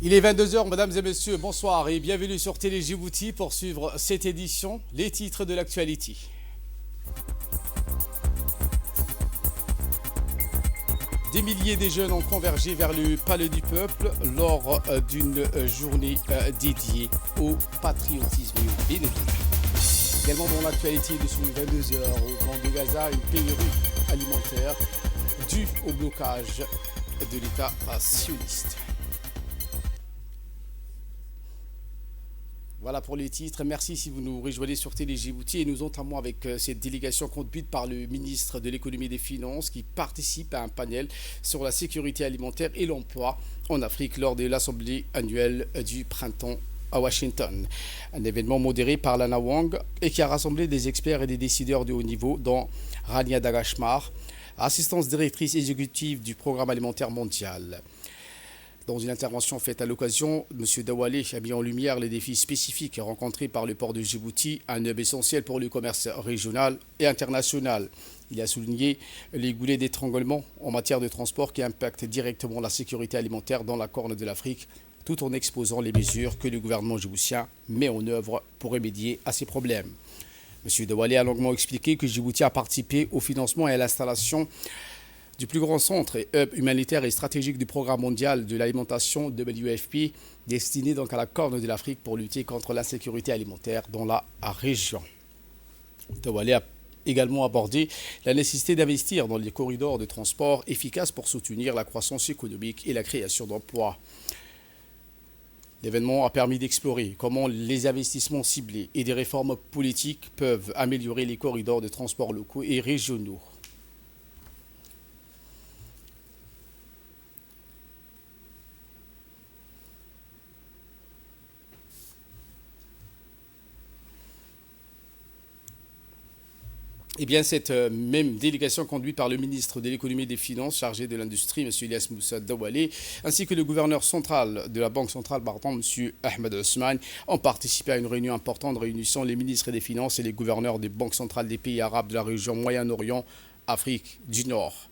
Il est 22 heures, mesdames et messieurs, bonsoir et bienvenue sur Télé Djibouti pour suivre cette édition, les titres de l'actualité. Des milliers de jeunes ont convergé vers le Palais du Peuple lors d'une journée dédiée au patriotisme et au bénévolat. Également dans l'actualité de ce 22 heures, au Grand de Gaza, une pénurie alimentaire due au blocage de l'État sioniste. Voilà pour les titres. Merci si vous nous rejoignez sur Télé Djibouti et nous entamons avec cette délégation conduite par le ministre de l'économie et des finances qui participe à un panel sur la sécurité alimentaire et l'emploi en Afrique lors de l'assemblée annuelle du printemps à Washington. Un événement modéré par Lana Wang et qui a rassemblé des experts et des décideurs de haut niveau dont Rania Dagashmar, assistante directrice exécutive du programme alimentaire mondial. Dans une intervention faite à l'occasion, M. Dawale a mis en lumière les défis spécifiques rencontrés par le port de Djibouti, un hub essentiel pour le commerce régional et international. Il a souligné les goulets d'étranglement en matière de transport qui impactent directement la sécurité alimentaire dans la Corne de l'Afrique, tout en exposant les mesures que le gouvernement djiboutien met en œuvre pour remédier à ces problèmes. M. Dawale a longuement expliqué que Djibouti a participé au financement et à l'installation du plus grand centre et hub humanitaire et stratégique du programme mondial de l'alimentation WFP, destiné donc à la Corne de l'Afrique pour lutter contre l'insécurité alimentaire dans la région. Dawale a également abordé la nécessité d'investir dans les corridors de transport efficaces pour soutenir la croissance économique et la création d'emplois. L'événement a permis d'explorer comment les investissements ciblés et des réformes politiques peuvent améliorer les corridors de transport locaux et régionaux. Eh bien, cette même délégation conduite par le ministre de l'économie et des finances chargé de l'industrie, M. Ilyas Moussa Dawale, ainsi que le gouverneur central de la Banque centrale, M. Ahmed Ousmane, ont participé à une réunion importante réunissant les ministres des Finances et les gouverneurs des banques centrales des pays arabes de la région Moyen-Orient, Afrique du Nord.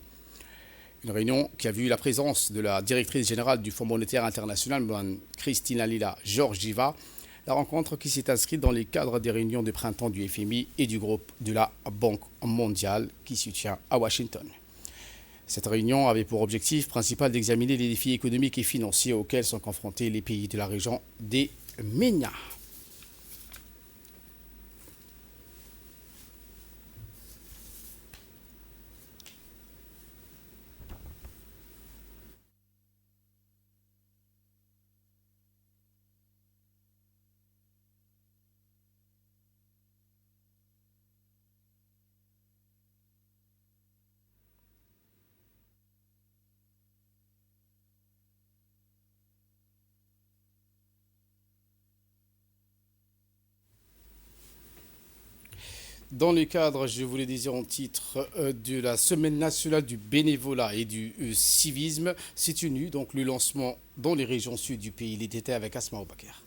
Une réunion qui a vu la présence de la directrice générale du Fonds monétaire international, Mme Christina Lila Georgieva. La rencontre qui s'est inscrite dans les cadres des réunions de printemps du FMI et du groupe de la Banque mondiale qui se tient à Washington. Cette réunion avait pour objectif principal d'examiner les défis économiques et financiers auxquels sont confrontés les pays de la région des MENA. Dans le cadre, je vous le disais en titre, de la Semaine nationale du bénévolat et du civisme, s'est tenu donc le lancement dans les régions sud du pays. Il était avec Asma Obaker.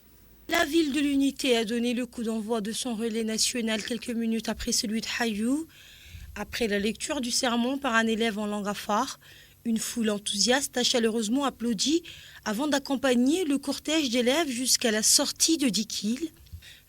La ville de l'Unité a donné le coup d'envoi de son relais national quelques minutes après celui de Hayou. Après la lecture du sermon par un élève en langue afar, une foule enthousiaste a chaleureusement applaudi avant d'accompagner le cortège d'élèves jusqu'à la sortie de Dikil.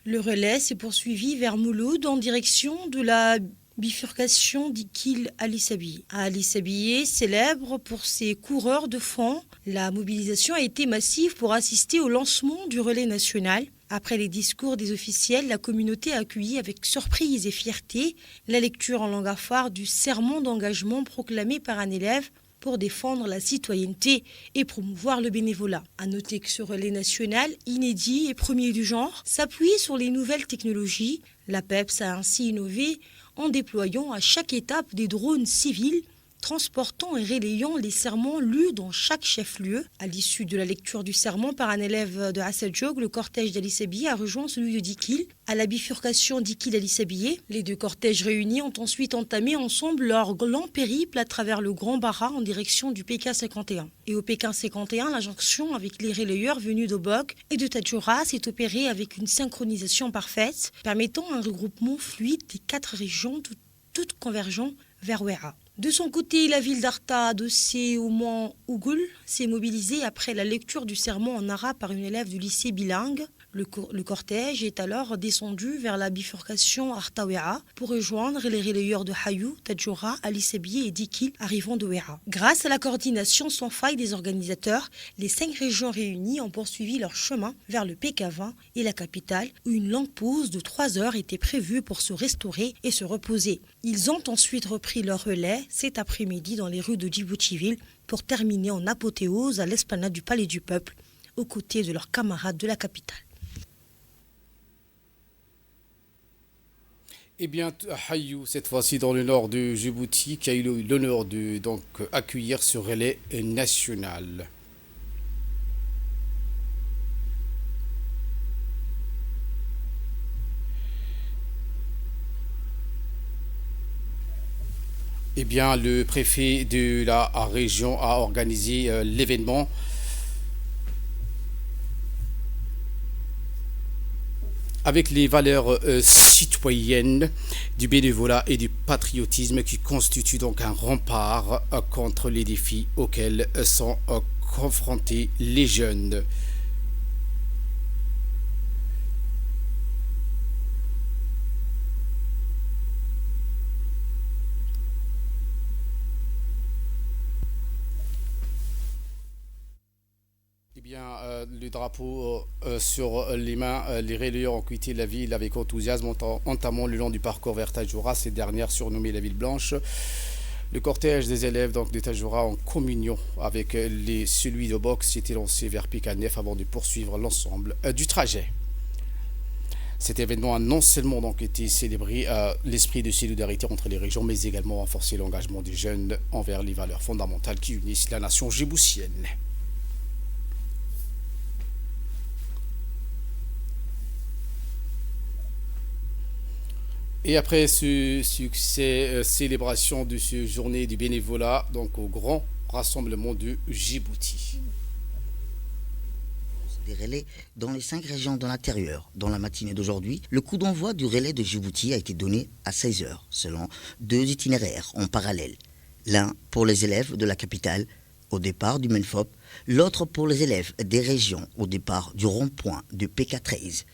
Le relais s'est poursuivi vers Mouloud en direction de la bifurcation d'Ikil Ali Sabié. Ali Sabié, célèbre pour ses coureurs de fond, la mobilisation a été massive pour assister au lancement du relais national. Après les discours des officiels, la communauté a accueilli avec surprise et fierté la lecture en langue afar du serment d'engagement proclamé par un élève pour défendre la citoyenneté et promouvoir le bénévolat. À noter que ce relais national, inédit et premier du genre, s'appuie sur les nouvelles technologies. La PEPS a ainsi innové en déployant à chaque étape des drones civils transportant et relayant les sermons lus dans chaque chef-lieu. À l'issue de la lecture du sermon par un élève de Hassadjog, le cortège d'Ali Sabié a rejoint celui de Dikil. À la bifurcation Dikil-Ali Sabié, les deux cortèges réunis ont ensuite entamé ensemble leur lent périple à travers le Grand Bara en direction du Pékin 51. Et au Pékin 51, la jonction avec les relayeurs venus d'Obok et de Tadjoura s'est opérée avec une synchronisation parfaite, permettant un regroupement fluide des quatre régions, toutes convergeant vers Ouéra. De son côté, la ville d'Arta, adossée au mont Ougoul, s'est mobilisée après la lecture du sermon en arabe par une élève du lycée bilingue. Le cortège est alors descendu vers la bifurcation Arta-Ouéa pour rejoindre les relayeurs de Hayou, Tadjoura, Ali Sebié et Dikil arrivant de Ouéa. Grâce à la coordination sans faille des organisateurs, les 5 régions réunies ont poursuivi leur chemin vers le PK20 et la capitale où une longue pause de 3 heures était prévue pour se restaurer et se reposer. Ils ont ensuite repris leur relais cet après-midi dans les rues de Djibouti-Ville pour terminer en apothéose à l'esplanade du Palais du Peuple aux côtés de leurs camarades de la capitale. Eh bien, Hayou, cette fois-ci dans le nord de Djibouti, qui a eu l'honneur de donc accueillir ce relais national. Eh bien, le préfet de la région a organisé l'événement avec les valeurs citoyennes du bénévolat et du patriotisme qui constituent donc un rempart contre les défis auxquels sont confrontés les jeunes. Le drapeau sur les mains, les relayeurs ont quitté la ville avec enthousiasme, entamant le long du parcours vers Tadjoura, cette dernière surnommée la ville blanche. Le cortège des élèves donc, de Tadjoura en communion avec celui de Box s'était lancé vers Picanef avant de poursuivre l'ensemble du trajet. Cet événement a non seulement donc été célébré l'esprit de solidarité entre les régions, mais également renforcé l'engagement des jeunes envers les valeurs fondamentales qui unissent la nation djiboutienne. Et après ce succès, célébration de cette journée du bénévolat, donc au grand rassemblement de Djibouti. Des relais dans les 5 régions de l'intérieur. Dans la matinée d'aujourd'hui, le coup d'envoi du relais de Djibouti a été donné à 16h, selon 2 itinéraires en parallèle. L'un pour les élèves de la capitale, au départ du Menfop, l'autre pour les élèves des régions, au départ du rond-point de PK13.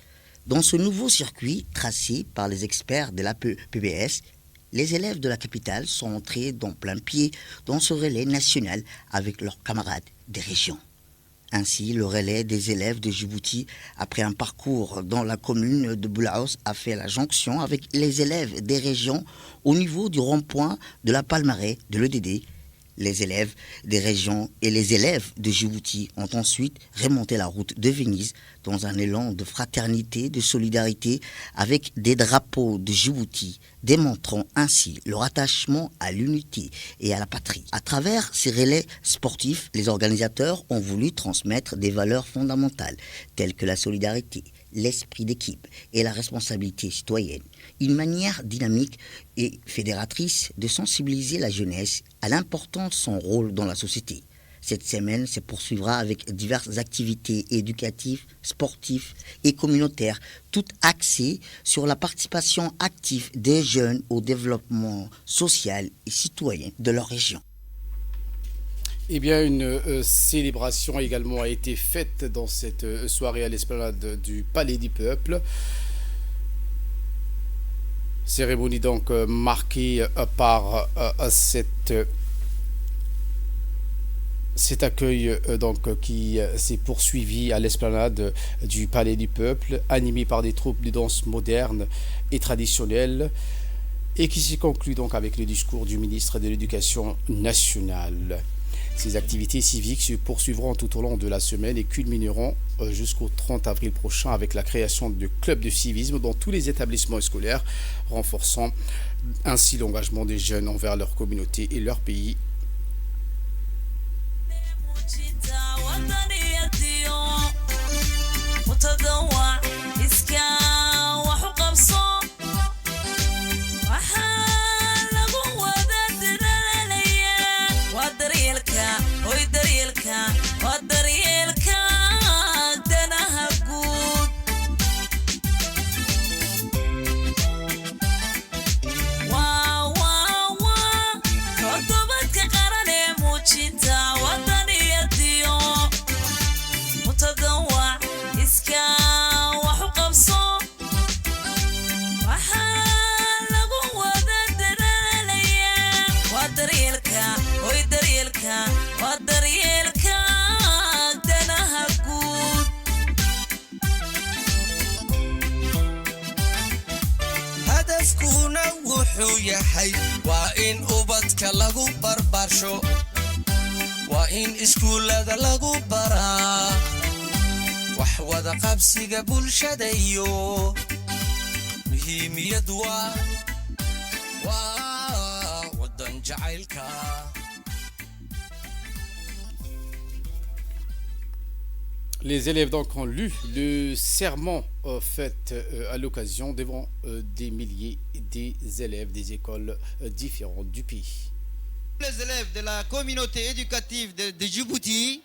Dans ce nouveau circuit tracé par les experts de la PBS, les élèves de la capitale sont entrés dans plein pied dans ce relais national avec leurs camarades des régions. Ainsi, le relais des élèves de Djibouti, après un parcours dans la commune de Boulaous, a fait la jonction avec les élèves des régions au niveau du rond-point de la Palmarès de l'EDD. Les élèves des régions et les élèves de Djibouti ont ensuite remonté la route de Venise dans un élan de fraternité, de solidarité avec des drapeaux de Djibouti, démontrant ainsi leur attachement à l'unité et à la patrie. À travers ces relais sportifs, les organisateurs ont voulu transmettre des valeurs fondamentales telles que la solidarité, l'esprit d'équipe et la responsabilité citoyenne. Une manière dynamique et fédératrice de sensibiliser la jeunesse à l'importance de son rôle dans la société. Cette semaine se poursuivra avec diverses activités éducatives, sportives et communautaires, toutes axées sur la participation active des jeunes au développement social et citoyen de leur région. Eh bien, une célébration également a été faite dans cette soirée à l'esplanade du Palais du Peuple. Cérémonie donc marquée par cet accueil donc qui s'est poursuivi à l'esplanade du Palais du Peuple, animé par des troupes de danse modernes et traditionnelles, et qui s'est conclu donc avec le discours du ministre de l'Éducation nationale. Ces activités civiques se poursuivront tout au long de la semaine et culmineront jusqu'au 30 avril prochain avec la création de clubs de civisme dans tous les établissements scolaires, renforçant ainsi l'engagement des jeunes envers leur communauté et leur pays. wuxuu yahay waa in ubadka lagu barbaarsho waa in iskuullada lagu baraa wax wada qabsiga bulshada iyo muhiimiyad waa wadan jacaylka. Les élèves donc ont lu le serment fait à l'occasion devant des milliers des élèves des écoles différentes du pays. Les élèves de la communauté éducative de Djibouti,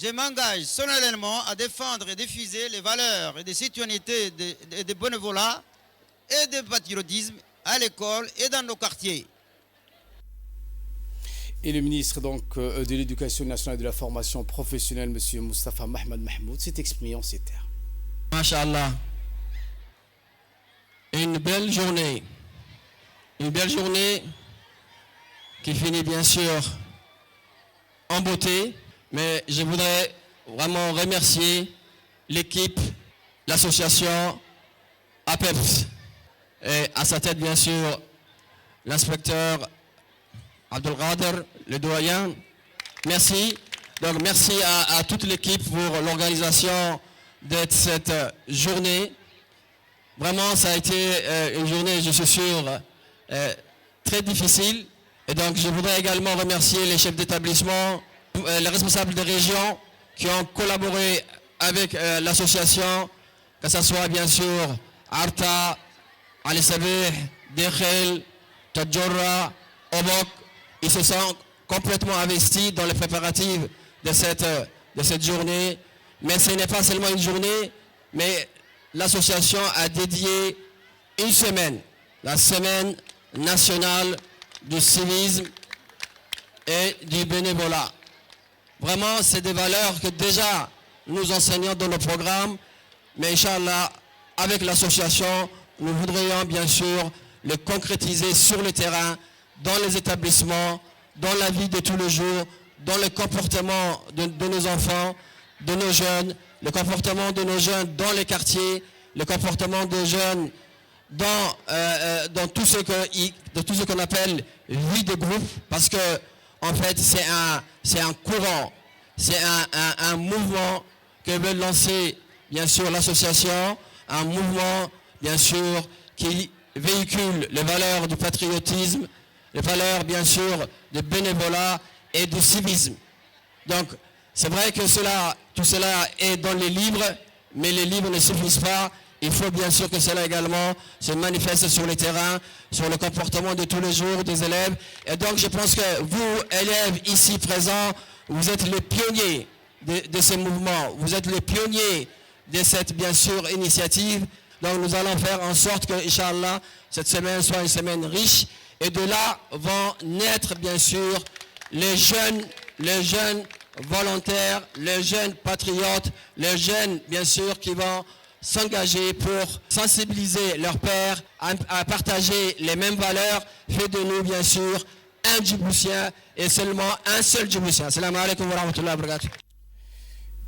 je m'engage solennellement à défendre et diffuser les valeurs et des citoyennetés de bénévolat et de patriotisme à l'école et dans nos quartiers. Et le ministre donc de l'Éducation nationale et de la formation professionnelle, M. Moustapha Mohamed Mahmoud, s'est exprimé en ces termes. Masha'Allah, une belle journée qui finit bien sûr en beauté, mais je voudrais vraiment remercier l'équipe, l'association APEPS, et à sa tête bien sûr l'inspecteur Abdelkader, le doyen. Merci. Donc merci à toute l'équipe pour l'organisation de cette journée. Vraiment, ça a été une journée, je suis sûr, très difficile. Et donc je voudrais également remercier les chefs d'établissement, les responsables des régions qui ont collaboré avec l'association, que ce soit bien sûr Arta, Ali Sabih, Dekhel, Tadjora, Obok. Ils se sont complètement investis dans les préparatifs de cette journée. Mais ce n'est pas seulement une journée, mais l'association a dédié une semaine, la semaine nationale du civisme et du bénévolat. Vraiment, c'est des valeurs que déjà nous enseignons dans nos programmes, mais Inch'Allah, avec l'association, nous voudrions bien sûr les concrétiser sur le terrain, dans les établissements, dans la vie de tous les jours, dans le comportement de nos enfants, de nos jeunes, le comportement de nos jeunes dans les quartiers, le comportement des jeunes dans tout ce qu'on appelle vie de groupe, parce que en fait c'est un courant, c'est un mouvement que veut lancer bien sûr l'association, un mouvement bien sûr qui véhicule les valeurs du patriotisme, les valeurs bien sûr du bénévolat et du civisme. Donc c'est vrai que tout cela est dans les livres, mais les livres ne suffisent pas. Il faut bien sûr que cela également se manifeste sur le terrain, sur le comportement de tous les jours des élèves. Et donc je pense que vous, élèves ici présents, vous êtes les pionniers de ce mouvement. Vous êtes les pionniers de cette bien sûr initiative. Donc nous allons faire en sorte que, Inch'Allah, cette semaine soit une semaine riche. Et de là vont naître bien sûr les jeunes volontaires, les jeunes patriotes, les jeunes bien sûr qui vont s'engager pour sensibiliser leurs pairs à partager les mêmes valeurs, fait de nous bien sûr un Djiboutien et seulement un seul Djiboutien. Salam alaikum wa rahmatullahi wa barakatuh.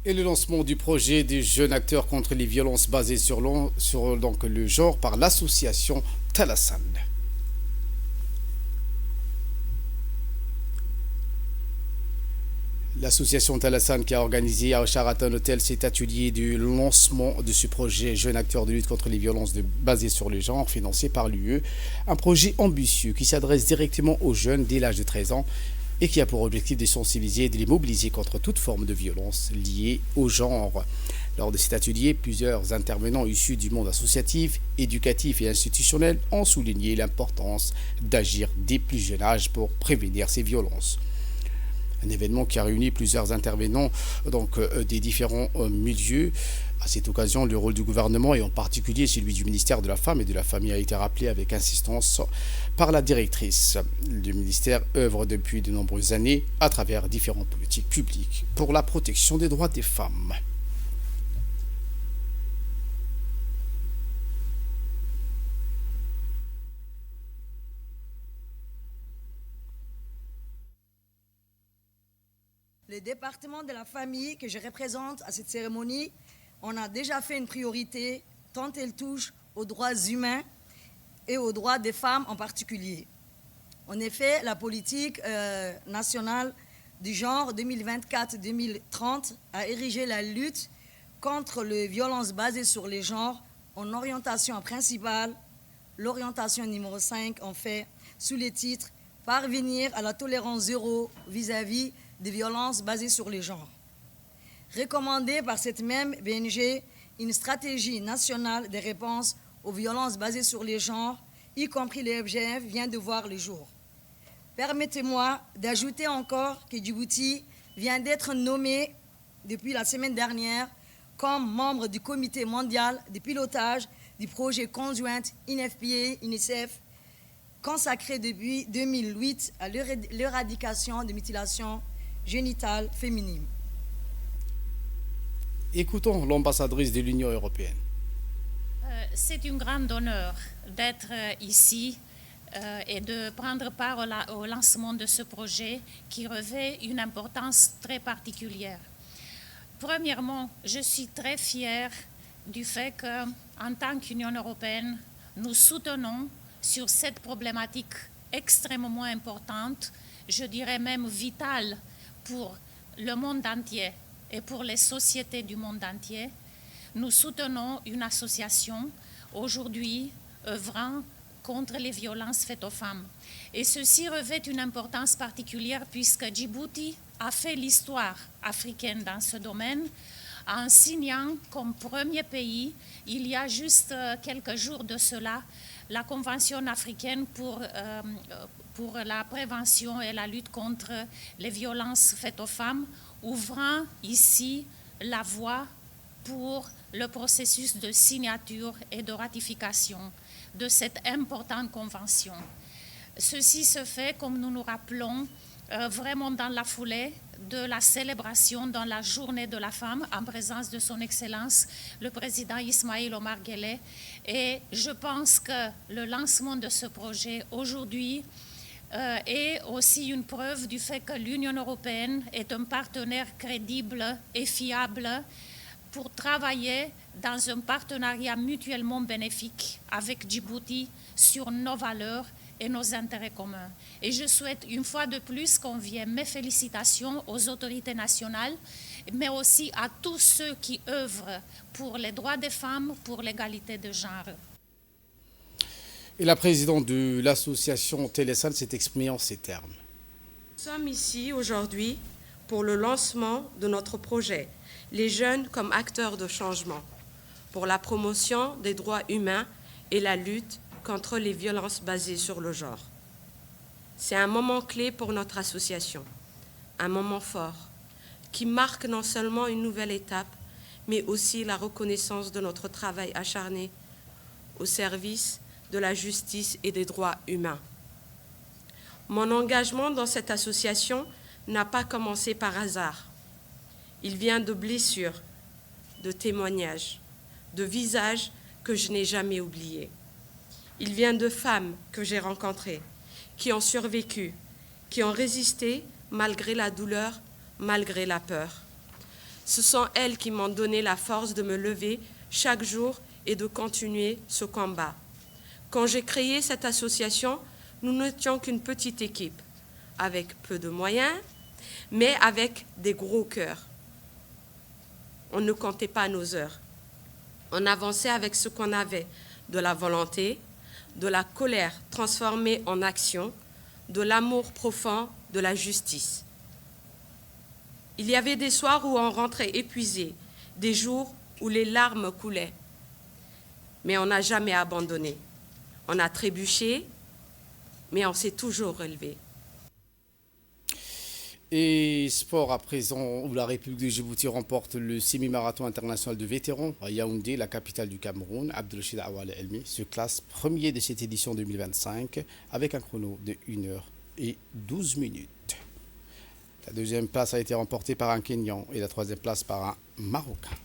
Et le lancement du projet des jeunes acteurs contre les violences basées sur donc, le genre par l'association Talassan. L'association Talassan qui a organisé à Sheraton Hotel cet atelier du lancement de ce projet Jeunes acteurs de lutte contre les violences basées sur le genre financé par l'UE. Un projet ambitieux qui s'adresse directement aux jeunes dès l'âge de 13 ans et qui a pour objectif de sensibiliser et de les mobiliser contre toute forme de violence liée au genre. Lors de cet atelier, plusieurs intervenants issus du monde associatif, éducatif et institutionnel ont souligné l'importance d'agir dès plus jeune âge pour prévenir ces violences. Un événement qui a réuni plusieurs intervenants donc, des différents milieux. À cette occasion, le rôle du gouvernement et en particulier celui du ministère de la Femme et de la Famille a été rappelé avec insistance par la directrice. Le ministère œuvre depuis de nombreuses années à travers différentes politiques publiques pour la protection des droits des femmes. Le département de la famille que je représente à cette cérémonie, on a déjà fait une priorité tant elle touche aux droits humains et aux droits des femmes en particulier. En effet, la politique nationale du genre 2024-2030 a érigé la lutte contre les violences basées sur les genres en orientation principale, l'orientation numéro 5 en fait, sous les titres « Parvenir à la tolérance zéro vis-à-vis des violences basées sur les genres ». Recommandée par cette même BNG, une stratégie nationale de réponse aux violences basées sur les genres, y compris les FGF, vient de voir le jour. Permettez-moi d'ajouter encore que Djibouti vient d'être nommé depuis la semaine dernière comme membre du comité mondial de pilotage du projet conjoint INFPA-UNICEF consacré depuis 2008 à l'éradication des mutilations génitales féminines. Écoutons l'ambassadrice de l'Union européenne. C'est un grand honneur d'être ici et de prendre part au lancement de ce projet qui revêt une importance très particulière. Premièrement, je suis très fière du fait qu'en tant qu'Union européenne, nous soutenons sur cette problématique extrêmement importante, je dirais même vitale pour le monde entier et pour les sociétés du monde entier. Nous soutenons une association aujourd'hui œuvrant contre les violences faites aux femmes. Et ceci revêt une importance particulière puisque Djibouti a fait l'histoire africaine dans ce domaine en signant comme premier pays, il y a juste quelques jours de cela, la Convention africaine pour la prévention et la lutte contre les violences faites aux femmes, ouvrant ici la voie pour le processus de signature et de ratification de cette importante convention. Ceci se fait, comme nous nous rappelons, vraiment dans la foulée de la célébration dans la journée de la femme en présence de son Excellence, le président Ismaïl Omar Guelleh. Et je pense que le lancement de ce projet aujourd'hui est aussi une preuve du fait que l'Union européenne est un partenaire crédible et fiable pour travailler dans un partenariat mutuellement bénéfique avec Djibouti sur nos valeurs et nos intérêts communs. Et je souhaite une fois de plus qu'on vienne mes félicitations aux autorités nationales, mais aussi à tous ceux qui œuvrent pour les droits des femmes, pour l'égalité de genre. Et la présidente de l'association Télésan s'est exprimée en ces termes. Nous sommes ici aujourd'hui pour le lancement de notre projet, les jeunes comme acteurs de changement, pour la promotion des droits humains et la lutte contre les violences basées sur le genre. C'est un moment clé pour notre association, un moment fort, qui marque non seulement une nouvelle étape, mais aussi la reconnaissance de notre travail acharné au service de la justice et des droits humains. Mon engagement dans cette association n'a pas commencé par hasard. Il vient de blessures, de témoignages, de visages que je n'ai jamais oubliés. Il vient de femmes que j'ai rencontrées, qui ont survécu, qui ont résisté malgré la douleur, malgré la peur. Ce sont elles qui m'ont donné la force de me lever chaque jour et de continuer ce combat. Quand j'ai créé cette association, nous n'étions qu'une petite équipe, avec peu de moyens, mais avec des gros cœurs. On ne comptait pas nos heures. On avançait avec ce qu'on avait, de la volonté, de la colère transformée en action, de l'amour profond, de la justice. Il y avait des soirs où on rentrait épuisé, des jours où les larmes coulaient. Mais on n'a jamais abandonné. On a trébuché, mais on s'est toujours relevé. Et sport à présent, où la République de Djibouti remporte le semi-marathon international de vétérans à Yaoundé, la capitale du Cameroun. Abdelrachid Awale Elmi se classe premier de cette édition 2025 avec un chrono de 1h12. La deuxième place a été remportée par un Kenyan et la troisième place par un Marocain.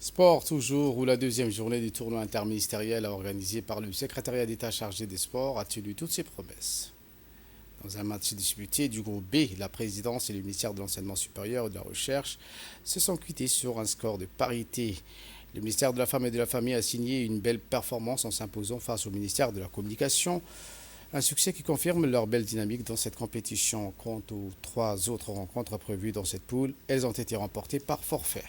Sport toujours, où la deuxième journée du tournoi interministériel organisé par le secrétariat d'État chargé des sports a tenu toutes ses promesses. Dans un match disputé du groupe B, la présidence et le ministère de l'Enseignement supérieur et de la Recherche se sont quittés sur un score de parité. Le ministère de la Femme et de la Famille a signé une belle performance en s'imposant face au ministère de la Communication. Un succès qui confirme leur belle dynamique dans cette compétition. Quant aux 3 autres rencontres prévues dans cette poule, elles ont été remportées par forfait.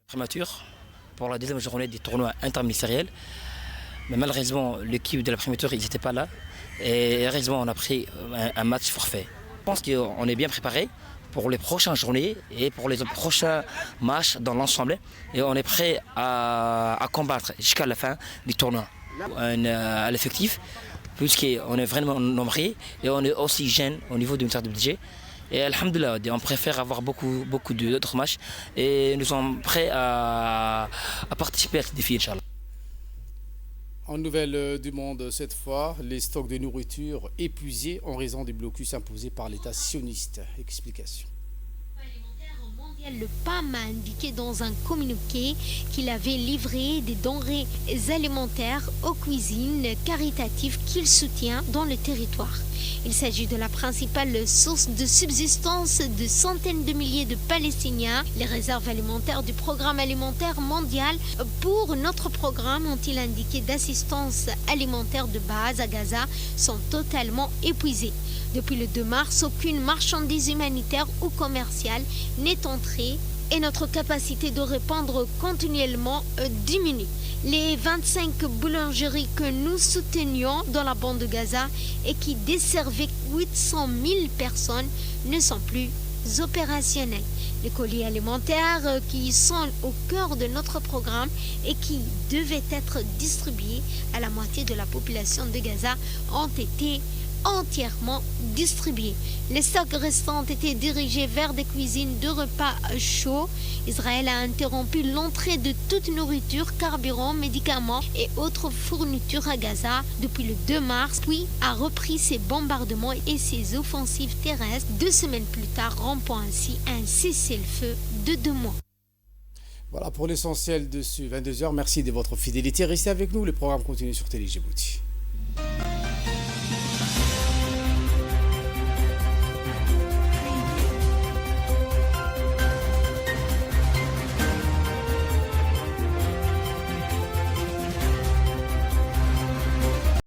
Primature pour la deuxième journée du tournoi interministériel. Mais malheureusement, l'équipe de la primature, ils n'étaient pas là. Et heureusement, on a pris un match forfait. Je pense qu'on est bien préparé pour les prochaines journées et pour les prochains matchs dans l'ensemble. Et on est prêt à combattre jusqu'à la fin du tournoi. À l'effectif, puisqu'on est vraiment nombreux et on est aussi jeune au niveau du ministère du budget. Et alhamdoulilah, on préfère avoir beaucoup d'autres matchs et nous sommes prêts à participer à ce défi, Inch'Allah. En nouvelle du monde cette fois, les stocks de nourriture épuisés en raison des blocus imposés par l'État sioniste. Explication. Le PAM a indiqué dans un communiqué qu'il avait livré des denrées alimentaires aux cuisines caritatives qu'il soutient dans le territoire. Il s'agit de la principale source de subsistance de centaines de milliers de Palestiniens. Les réserves alimentaires du programme alimentaire mondial pour notre programme, ont-ils indiqué, d'assistance alimentaire de base à Gaza sont totalement épuisées. Depuis le 2 mars, aucune marchandise humanitaire ou commerciale n'est entrée et notre capacité de répandre continuellement diminue. Les 25 boulangeries que nous soutenions dans la bande de Gaza et qui desservaient 800 000 personnes ne sont plus opérationnelles. Les colis alimentaires qui sont au cœur de notre programme et qui devaient être distribués à la moitié de la population de Gaza ont été entièrement distribués. Les stocks restants étaient dirigés vers des cuisines de repas chauds. Israël a interrompu l'entrée de toute nourriture, carburant, médicaments et autres fournitures à Gaza depuis le 2 mars, puis a repris ses bombardements et ses offensives terrestres 2 semaines plus tard, rompant ainsi un cessez-le-feu de 2 mois. Voilà pour l'essentiel de ce 22h. Merci de votre fidélité. Restez avec nous, le programme continue sur Télé Djibouti.